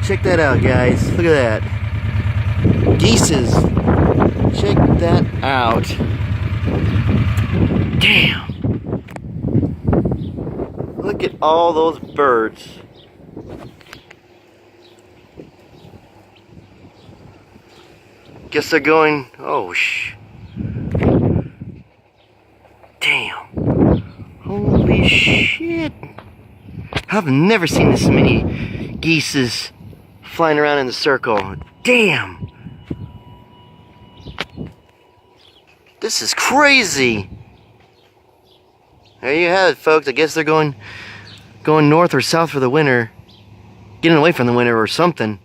Check that out, guys. Look at that. Geeses. Check that out. Damn. Look at all those birds. Guess they're going, oh damn. Holy shit. I've never seen this many geeses flying around in a circle. Damn. This is crazy. There you have it, folks. I guess they're going north or south for the winter. Getting away from the winter or something.